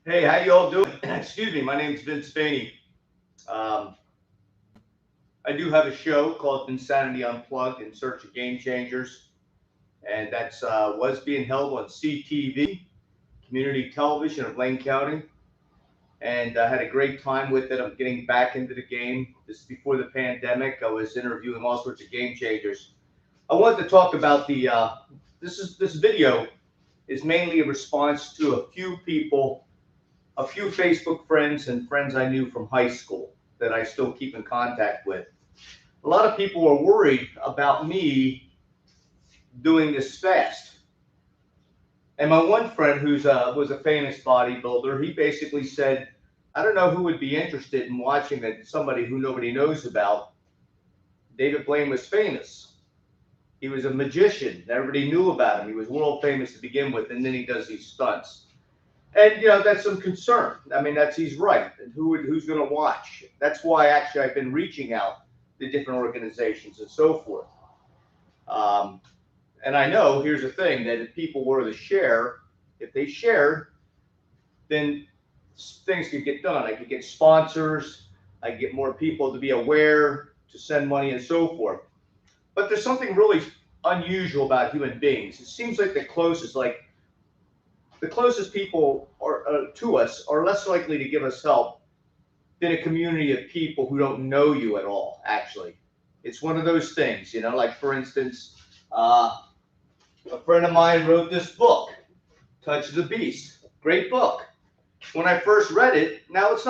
Hey, how you all doing? Excuse me, my name's Vince Faney. Um, I do have a show called Insanity Unplugged in Search of Game Changers, and that's was being held on CTV, Community Television of Lane County, and I had a great time with it. I'm getting back into the game. This is before the pandemic. I was interviewing all sorts of game changers. I wanted to talk about this video is mainly a response to a few people, a few Facebook friends and friends I knew from high school that I still keep in contact with. A lot of people are worried about me doing this fast. And my one friend, was a famous bodybuilder, he basically said, I don't know who would be interested in watching that somebody who nobody knows about. David Blaine was famous. He was a magician. Everybody knew about him. He was world famous to begin with, and then he does these stunts. And that's some concern. I mean, he's right. And who's going to watch? That's why actually I've been reaching out to different organizations and so forth. Um, and I know here's the thing that if people were to share, if they shared, then things could get done. I could get sponsors. I could get more people to be aware, to send money and so forth. But there's something really unusual about human beings. It seems like the closest people are, to us are less likely to give us help than a community of people who don't know you at all, actually. It's one of those things, like for instance, a friend of mine wrote this book, Touch of the Beast. Great book. When I first read it, now it's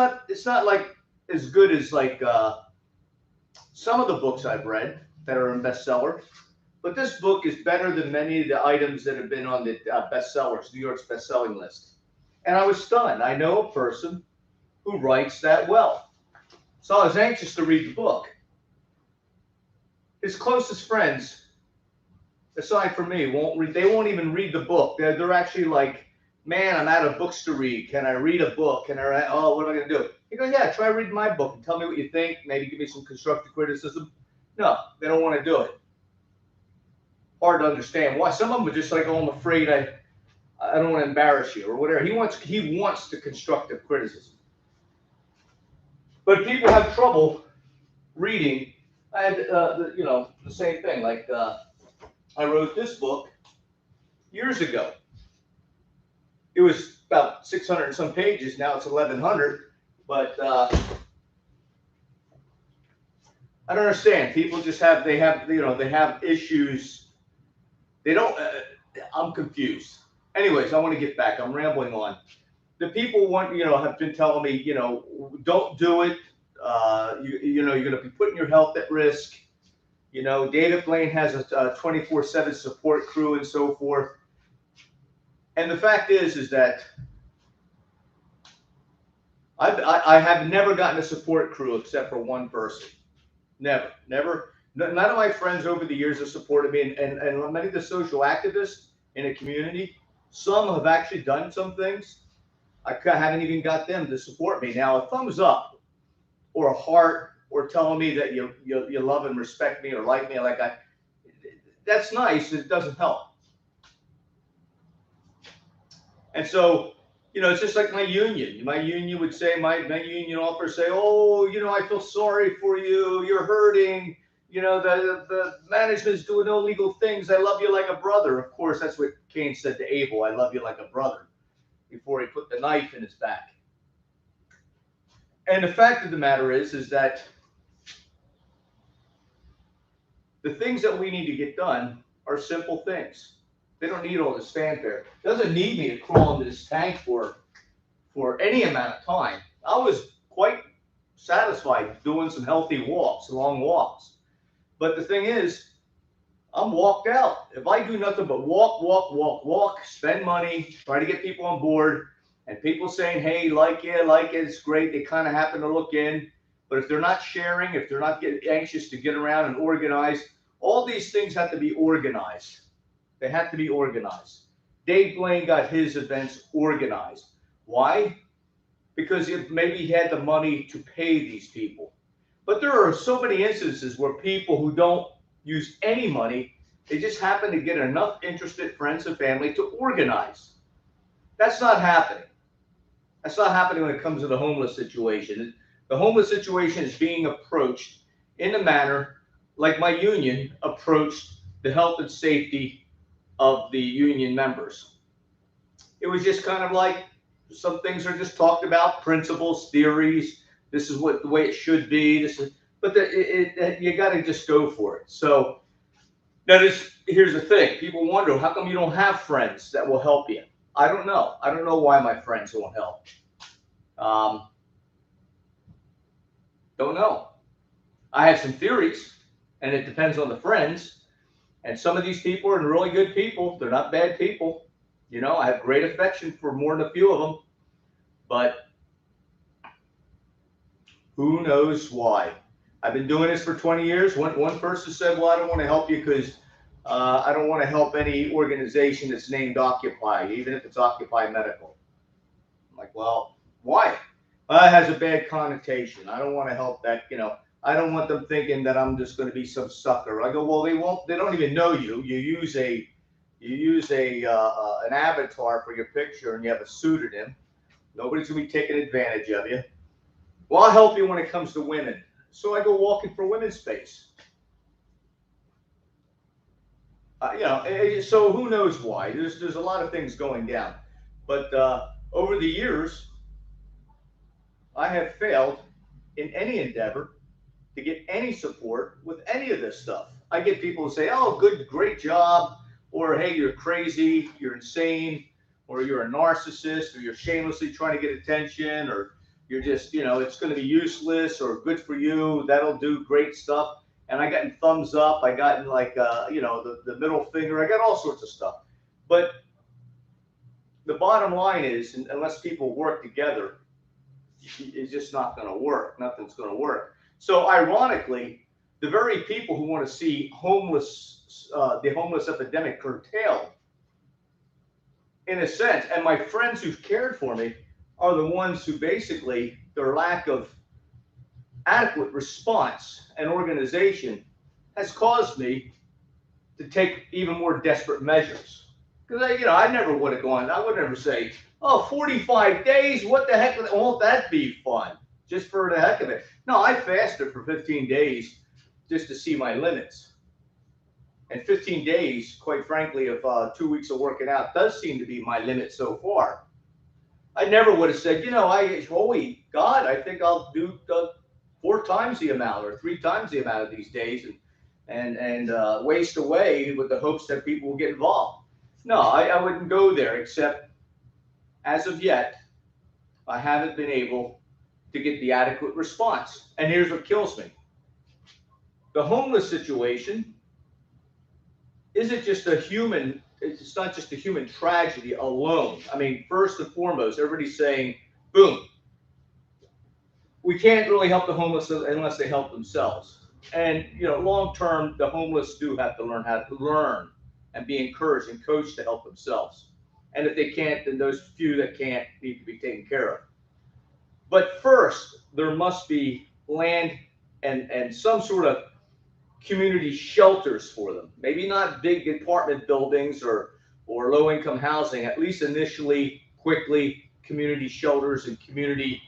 not like as good as some of the books I've read that are in bestseller, but this book is better than many of the items that have been on the bestsellers, New York's best-selling list. And I was stunned. I know a person who writes that well. So I was anxious to read the book. His closest friends, aside from me, won't read. They won't even read the book. They're actually like, man, I'm out of books to read. Can I read a book? Oh, what am I going to do? He goes, yeah, try reading my book and tell me what you think. Maybe give me some constructive criticism. No, they don't want to do it. Hard to understand why. Some of them are just like, oh, I'm afraid I don't want to embarrass you or whatever. He wants the constructive criticism. But people have trouble reading. I had the same thing. I wrote this book years ago. It was about 600 and some pages. Now it's 1,100. But I don't understand. People just they have issues. They don't. I'm confused. Anyways, I want to get back. I'm rambling on. The people have been telling me, don't do it. You're going to be putting your health at risk. David Blaine has a 24/7 support crew and so forth. And the fact is that I have never gotten a support crew except for one person. Never. None of my friends over the years have supported me, and many of the social activists in a community, some have actually done some things. I haven't even got them to support me. Now, a thumbs up or a heart or telling me that you love and respect me or like me, that's nice. It doesn't help. And so, it's just like my union. My union would say, my union officers say, oh, I feel sorry for you. You're hurting. The management's doing illegal things. I love you like a brother. Of course, that's what Cain said to Abel. I love you like a brother before he put the knife in his back. And the fact of the matter is that the things that we need to get done are simple things. They don't need all this fanfare. It doesn't need me to crawl into this tank for any amount of time. I was quite satisfied doing some healthy walks, long walks. But the thing is, I'm walked out. If I do nothing but walk, spend money, try to get people on board, and people saying, hey, like it, it's great, they kind of happen to look in. But if they're not sharing, if they're not getting anxious to get around and organize, all these things have to be organized. They have to be organized. Dave Blaine got his events organized. Why? Because maybe he had the money to pay these people. But there are so many instances where people who don't use any money, they just happen to get enough interested friends and family to organize. That's not happening. That's not happening when it comes to the homeless situation. The homeless situation is being approached in a manner like my union approached the health and safety of the union members. It was just kind of like some things are just talked about, principles, theories. This is what the way it should be. This is, but you got to just go for it. So now here's the thing. People wonder, how come you don't have friends that will help you? I don't know. I don't know why my friends won't help. Don't know. I have some theories, and it depends on the friends. And some of these people are really good people. They're not bad people. You know, I have great affection for more than a few of them. But who knows why? I've been doing this for 20 years. One person said, well, I don't want to help you because I don't want to help any organization that's named Occupy, even if it's Occupy Medical. I'm like, well, why? It has a bad connotation. I don't want to help that, you know. I don't want them thinking that I'm just going to be some sucker. I go, well, they don't even know you. You use an avatar for your picture, and you have a pseudonym. Nobody's going to be taking advantage of you. Well, I'll help you when it comes to women. So I go walking for women's space. So who knows why? There's a lot of things going down, but over the years, I have failed in any endeavor to get any support with any of this stuff. I get people who say, oh, great job, or hey, you're crazy, you're insane, or you're a narcissist, or you're shamelessly trying to get attention, or you're just, it's going to be useless, or good for you, that'll do great stuff. And I got in thumbs up, I got in the middle finger, I got all sorts of stuff. But the bottom line is, unless people work together, it's just not going to work. Nothing's going to work. So ironically, the very people who want to see the homeless epidemic curtailed, in a sense, and my friends who've cared for me are the ones who basically, their lack of adequate response and organization has caused me to take even more desperate measures. Because I never would have gone, I would never say, oh, 45 days, what the heck, won't that be fun? Just for the heck of it. No, I fasted for 15 days just to see my limits. And 15 days, quite frankly, of 2 weeks of working out does seem to be my limit so far. I never would have said, holy God, I think I'll do 4 times the amount or 3 times the amount of these days and waste away with the hopes that people will get involved. No, I wouldn't go there, except as of yet, I haven't been able to get the adequate response. And here's what kills me. The homeless situation isn't just it's not just a human tragedy alone. I mean, first and foremost, everybody's saying, boom, we can't really help the homeless unless they help themselves. And, long term, the homeless do have to learn how to learn and be encouraged and coached to help themselves. And if they can't, then those few that can't need to be taken care of. But first, there must be land and some sort of community shelters for them. Maybe not big apartment buildings or low-income housing, at least initially, quickly, community shelters and community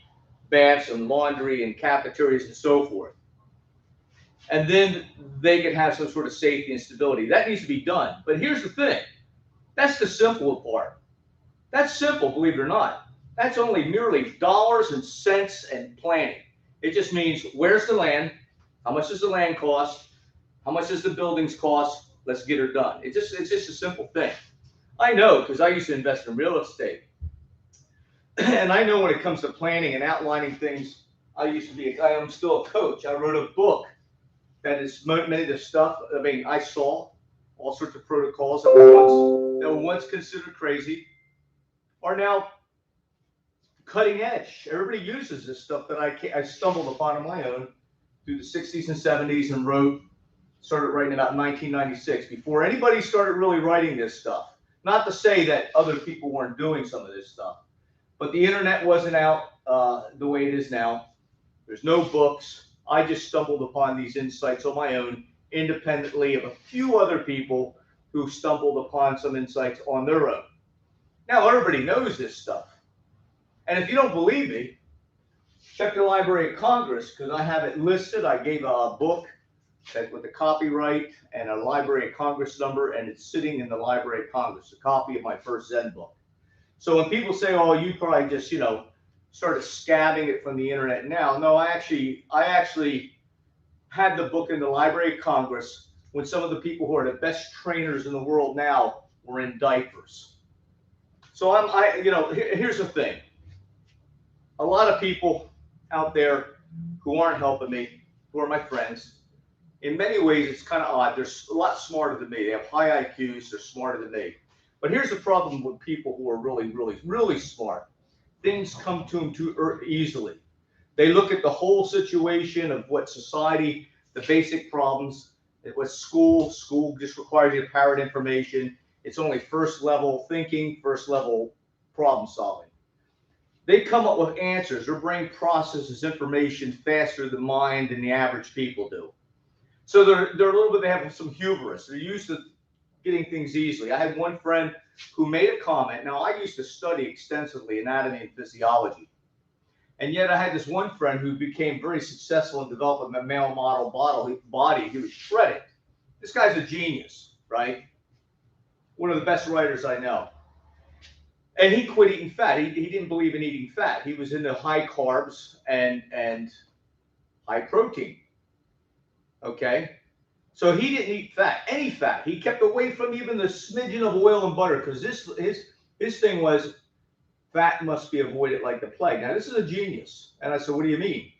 baths and laundry and cafeterias and so forth. And then they can have some sort of safety and stability. That needs to be done. But here's the thing. That's the simple part. That's simple, believe it or not. That's only merely dollars and cents and planning. It just means, where's the land? How much does the land cost? How much does the buildings cost? Let's get her done. It's just a simple thing. I know, because I used to invest in real estate. And I know when it comes to planning and outlining things, I am still a coach. I wrote a book that is many of the stuff. I mean, I saw all sorts of protocols that were once considered crazy are now cutting edge. Everybody uses this stuff that I stumbled upon on my own through the 60s and 70s and started writing about 1996, before anybody started really writing this stuff. Not to say that other people weren't doing some of this stuff, but the internet wasn't out the way it is now. There's no books. I just stumbled upon these insights on my own, independently of a few other people who stumbled upon some insights on their own. Now everybody knows this stuff. And if you don't believe me, check the Library of Congress, because I have it listed. I gave a book that with the copyright and a Library of Congress number, and it's sitting in the Library of Congress, a copy of my First Zen Book. So when people say, "Oh, you probably just, started scabbing it from the internet now," no, I actually had the book in the Library of Congress when some of the people who are the best trainers in the world now were in diapers. So here's the thing. A lot of people out there who aren't helping me, who are my friends, in many ways, it's kind of odd. They're a lot smarter than me. They have high IQs. They're smarter than me. But here's the problem with people who are really, really, really smart. Things come to them too easily. They look at the whole situation of what society, the basic problems, what school just requires you to parrot information. It's only first level thinking, first level problem solving. They come up with answers. Their brain processes information faster than mine than the average people do. So they're a little bit, they have some hubris. They're used to getting things easily. I had one friend who made a comment. Now, I used to study extensively anatomy and physiology. And yet I had this one friend who became very successful in developing a male model body. He was shredded. This guy's a genius, right? One of the best writers I know. And he quit eating fat. He didn't believe in eating fat. He was into high carbs and high protein. Okay? So he didn't eat fat, any fat. He kept away from even the smidgen of oil and butter, because his thing was fat must be avoided like the plague. Now, this is a genius. And I said, what do you mean?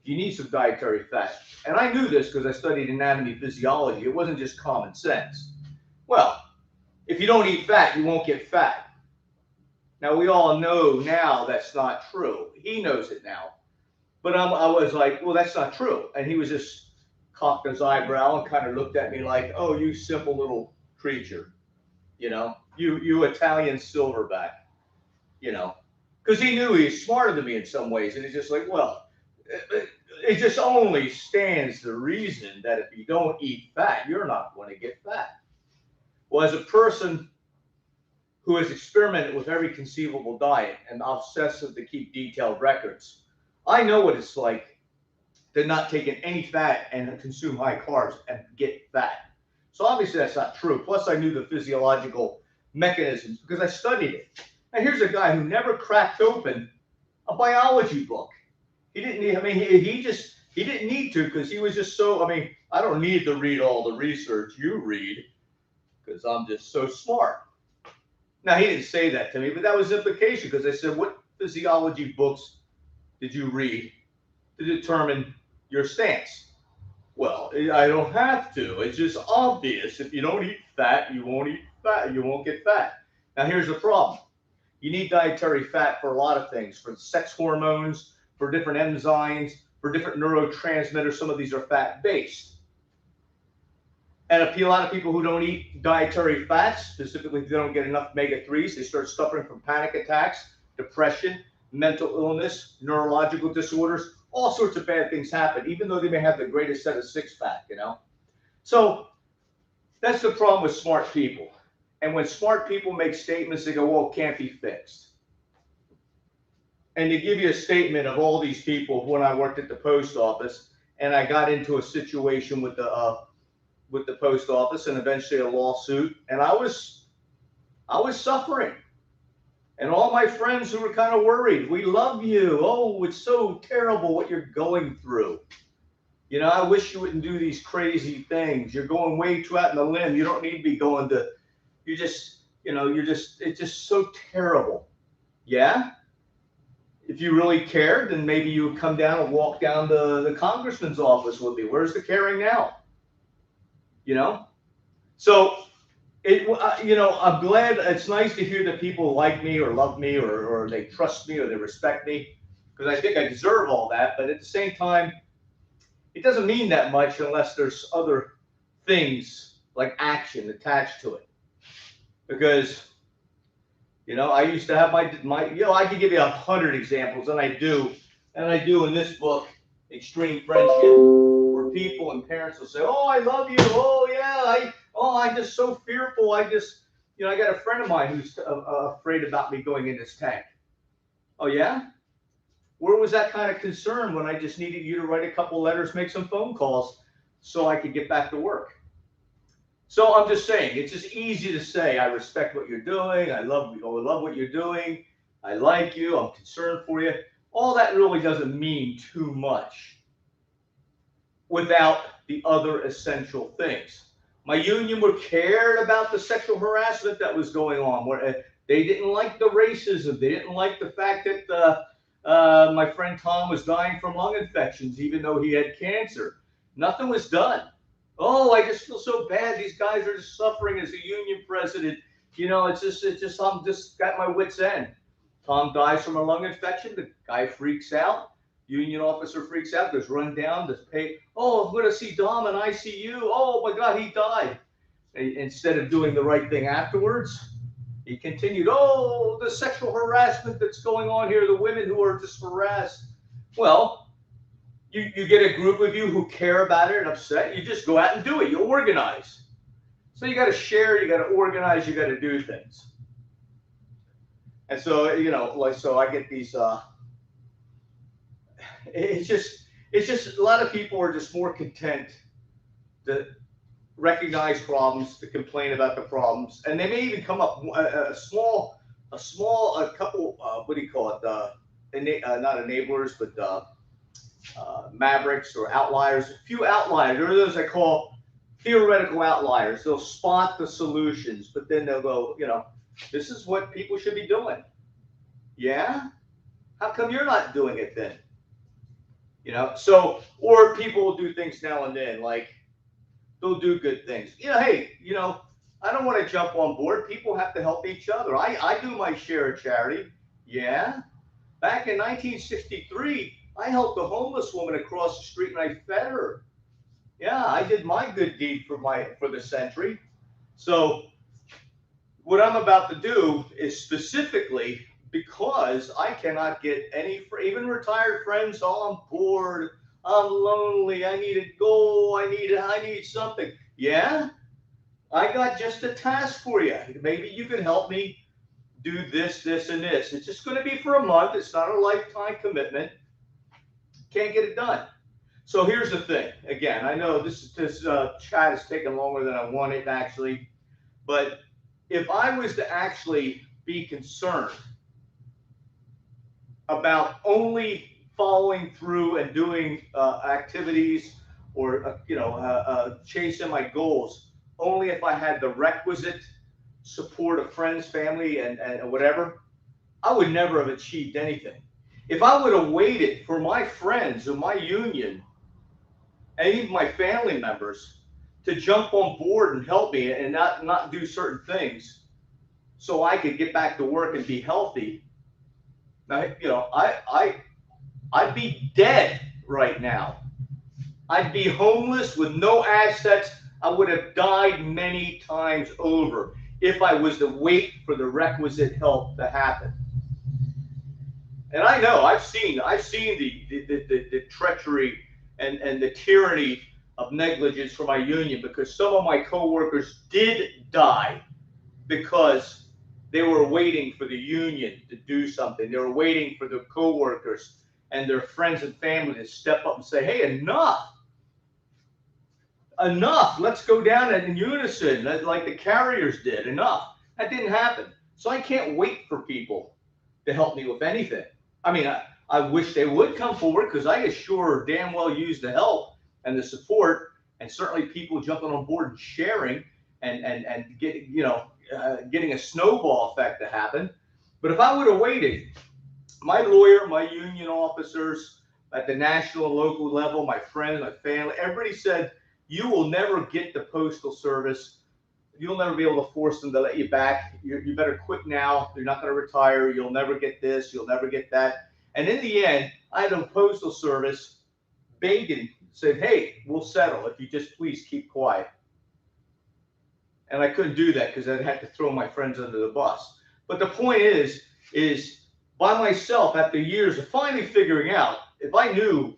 You need some dietary fat. And I knew this because I studied anatomy and physiology. It wasn't just common sense. Well, if you don't eat fat, you won't get fat. Now, we all know now that's not true. He knows it now. But I was like, well, that's not true. And he was just cocked his eyebrow and kind of looked at me like, oh, you simple little creature, you Italian silverback, because he knew he was smarter than me in some ways. And he's just like, well, it just only stands to reason that if you don't eat fat, you're not going to get fat. Well, as a person who has experimented with every conceivable diet and obsessive to keep detailed records, I know what it's like to not take in any fat and consume high carbs and get fat. So obviously that's not true. Plus I knew the physiological mechanisms because I studied it. And here's a guy who never cracked open a biology book. He didn't need, he didn't need to, because he was just so, I don't need to read all the research you read because I'm just so smart. Now, he didn't say that to me, but that was the implication, because I said, what physiology books did you read to determine your stance? Well, I don't have to. It's just obvious. If you don't eat fat, you won't eat fat. You won't get fat. Now, here's the problem. You need dietary fat for a lot of things, for sex hormones, for different enzymes, for different neurotransmitters. Some of these are fat-based. And a lot of people who don't eat dietary fats, specifically if they don't get enough omega-3s, they start suffering from panic attacks, depression, mental illness, neurological disorders. All sorts of bad things happen, even though they may have the greatest set of six-pack, So that's the problem with smart people. And when smart people make statements, they go, well, it can't be fixed. And to give you a statement of all these people, when I worked at the post office, and I got into a situation with the post office and eventually a lawsuit, and I was suffering. And all my friends who were kind of worried, we love you. Oh, it's so terrible what you're going through. I wish you wouldn't do these crazy things. You're going way too out in the limb. You don't need to be going to, it's just so terrible. Yeah? If you really cared, then maybe you would come down and walk down to the congressman's office with me. Where's the caring now? So, I'm glad. It's nice to hear that people like me or love me or they trust me or they respect me, because I think I deserve all that. But at the same time, it doesn't mean that much unless there's other things like action attached to it. Because, I used to have my I could give you 100 examples, and I do in this book, Extreme Friendship, where people and parents will say, oh, I love you. Oh, yeah. I'm just so fearful. I got a friend of mine who's afraid about me going in this tank. Oh, yeah? Where was that kind of concern when I just needed you to write a couple letters, make some phone calls so I could get back to work? So I'm just saying, it's just easy to say, I respect what you're doing. I love what you're doing. I like you. I'm concerned for you. All that really doesn't mean too much without the other essential things. My union were cared about the sexual harassment that was going on, where they didn't like the racism. They didn't like the fact that my friend Tom was dying from lung infections, even though he had cancer. Nothing was done. Oh, I just feel so bad. These guys are just suffering as a union president. You know, I'm just got my wits end. Tom dies from a lung infection. The guy freaks out. Union officer freaks out, goes run down to pay. Oh, I'm going to see Dom in ICU. Oh my God, he died. Instead of doing the right thing afterwards, he continued. Oh, the sexual harassment that's going on here, the women who are just harassed. Well, you get a group of you who care about it and upset. You just go out and do it. You organize. So you got to share, you got to organize, you got to do things. And so, you know, like, so I get these, it's just a lot of people are just more content to recognize problems, to complain about the problems, and they may even come up a couple, what do you call it? Not enablers, but mavericks or outliers. A few outliers. There are those I call theoretical outliers. They'll spot the solutions, but then they'll go, you know, this is what people should be doing. Yeah? How come you're not doing it then? You know, so, or people will do things now and then, like they'll do good things. You know, hey, you know, I don't want to jump on board. People have to help each other. I do my share of charity. Yeah. Back in 1963, I helped a homeless woman across the street and I fed her. Yeah, I did my good deed for the century. So what I'm about to do is specifically because I cannot get any, even retired friends. Oh, I'm bored. I'm lonely. I need a goal. I need something. Yeah, I got just a task for you. Maybe you can help me do this, this, and this. It's just going to be for a month. It's not a lifetime commitment. Can't get it done. So here's the thing. Again, I know this chat is taking longer than I wanted actually, but if I was to actually be concerned about only following through and doing activities or chasing my goals only if I had the requisite support of friends, family, and whatever, I would never have achieved anything. If I would have waited for my friends or my union and even my family members to jump on board and help me and not do certain things so I could get back to work and be healthy, you know, I'd be dead right now. I'd be homeless with no assets. I would have died many times over if I was to wait for the requisite help to happen. And I know I've seen the treachery and the tyranny of negligence from my union, because some of my coworkers did die because they were waiting for the union to do something. They were waiting for their coworkers and their friends and family to step up and say, hey, enough. Enough. Let's go down in unison like the carriers did. Enough. That didn't happen. So I can't wait for people to help me with anything. I mean, I wish they would come forward, because I sure damn well use the help and the support, and certainly people jumping on board and sharing and getting, you know, getting a snowball effect to happen. But if I would have waited, my lawyer, my union officers at the national and local level, my friends, my family, everybody said, you will never get the Postal Service. You'll never be able to force them to let you back. You better quit now. You're not going to retire. You'll never get this. You'll never get that. And in the end, I had a Postal Service begging, said, hey, we'll settle if you just please keep quiet. And I couldn't do that because I'd have to throw my friends under the bus. But the point is by myself, after years of finally figuring out, if I knew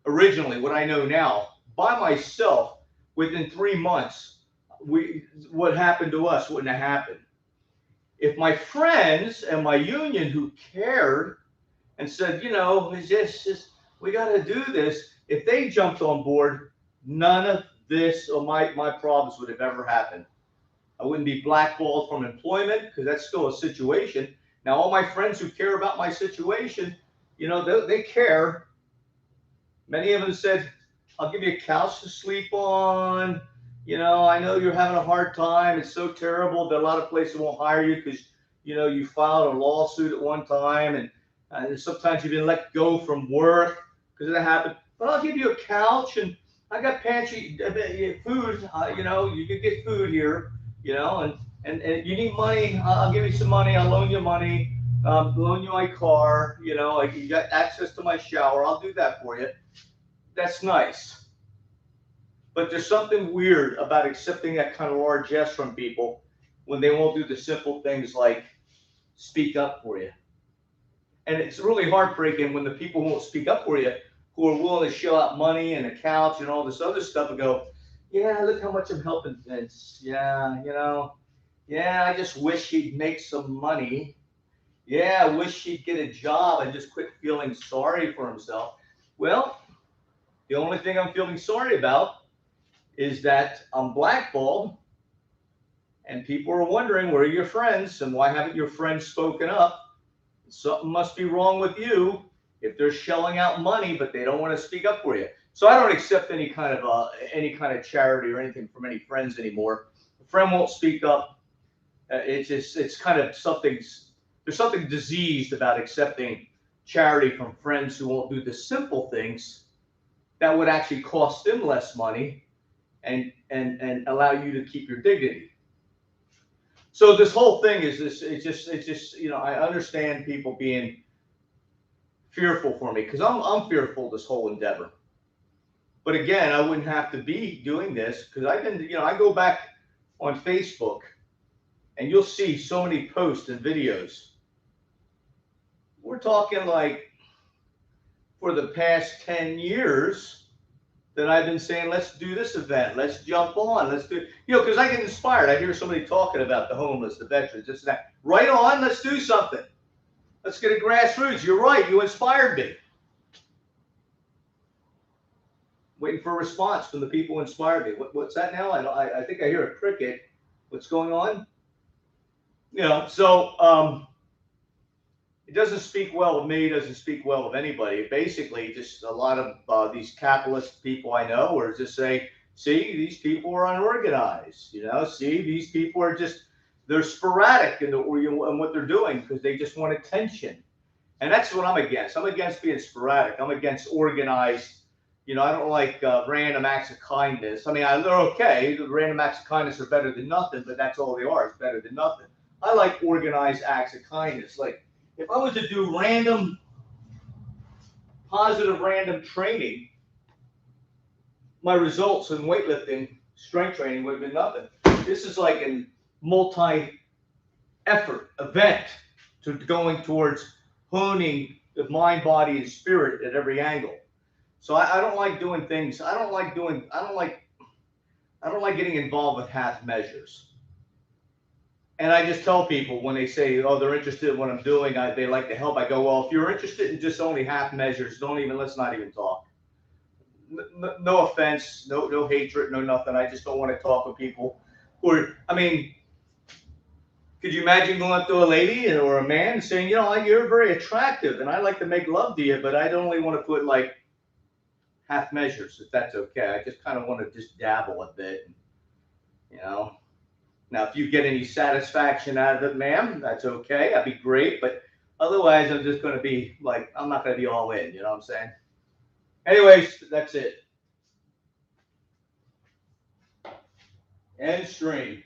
originally what I know now, by myself, within 3 months, what happened to us wouldn't have happened. If my friends and my union who cared and said, it's just we got to do this, if they jumped on board, none of this or my problems would have ever happened. I wouldn't be blackballed from employment because that's still a situation. Now, all my friends who care about my situation, they care. Many of them said, I'll give you a couch to sleep on. I know you're having a hard time. It's so terrible that a lot of places won't hire you because, you filed a lawsuit at one time and sometimes you've been let go from work because that happened. But I'll give you a couch and I got pantry food. You can get food here, and you need money. I'll give you some money. I'll loan you money. Loan you my car. You got access to my shower. I'll do that for you. That's nice. But there's something weird about accepting that kind of largesse from people when they won't do the simple things like speak up for you. And it's really heartbreaking when the people who won't speak up for you, who are willing to shell out money and a couch and all this other stuff, and go, yeah, look how much I'm helping Vince. Yeah, yeah, I just wish he'd make some money. Yeah, I wish he'd get a job and just quit feeling sorry for himself. Well, the only thing I'm feeling sorry about is that I'm blackballed and people are wondering where are your friends and why haven't your friends spoken up? Something must be wrong with you if they're shelling out money but they don't want to speak up for you. So I don't accept any kind of charity or anything from any friends anymore. A friend won't speak up. It's kind of there's something diseased about accepting charity from friends who won't do the simple things that would actually cost them less money and allow you to keep your dignity. So this whole thing is this. It's just I understand people being fearful for me because I'm fearful of this whole endeavor. But again, I wouldn't have to be doing this because I go back on Facebook and you'll see so many posts and videos. We're talking like for the past 10 years that I've been saying, let's do this event, let's jump on, let's do, because I get inspired. I hear somebody talking about the homeless, the veterans, this and that. Right on, let's do something. Let's get a grassroots. You're right, you inspired me. Waiting for a response from the people who inspired me. What's that now? I think I hear a cricket. What's going on? So it doesn't speak well of me. It doesn't speak well of anybody. Basically, just a lot of these capitalist people I know are just say, see, these people are unorganized. See, these people are they're sporadic in what they're doing because they just want attention. And that's what I'm against. I'm against being sporadic. I'm against organized. I don't like random acts of kindness. I mean, they're okay. The random acts of kindness are better than nothing, but that's all they are. It's better than nothing. I like organized acts of kindness. Like if I was to do positive random training, my results in weightlifting, strength training would have been nothing. This is like a multi-effort event to going towards honing the mind, body, and spirit at every angle. So I don't like doing things. I don't like getting involved with half measures. And I just tell people when they say, oh, they're interested in what I'm doing, they like to help. I go, well, if you're interested in just only half measures, let's not even talk. No offense, no hatred, no nothing. I just don't want to talk with people who are, I mean, could you imagine going up to a lady or a man and saying, you're very attractive and I like to make love to you, but I don't only want to put like half measures, if that's okay. I just kind of want to just dabble a bit, Now, if you get any satisfaction out of it, ma'am, that's okay. That'd be great. But otherwise, I'm just going to be like, I'm not going to be all in. You know what I'm saying? Anyways, that's it. End stream.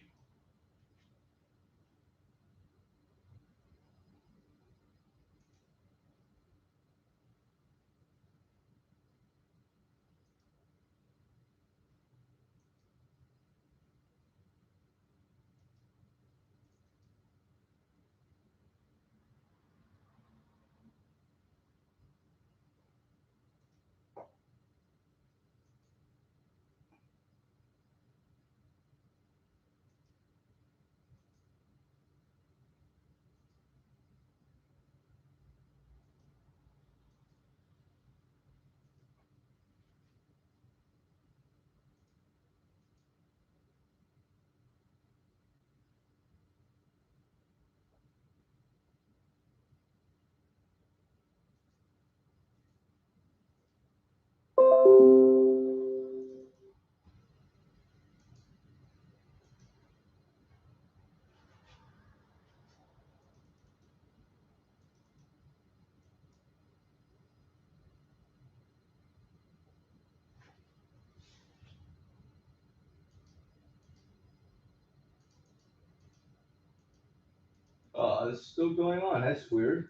Oh, it's still going on. That's weird.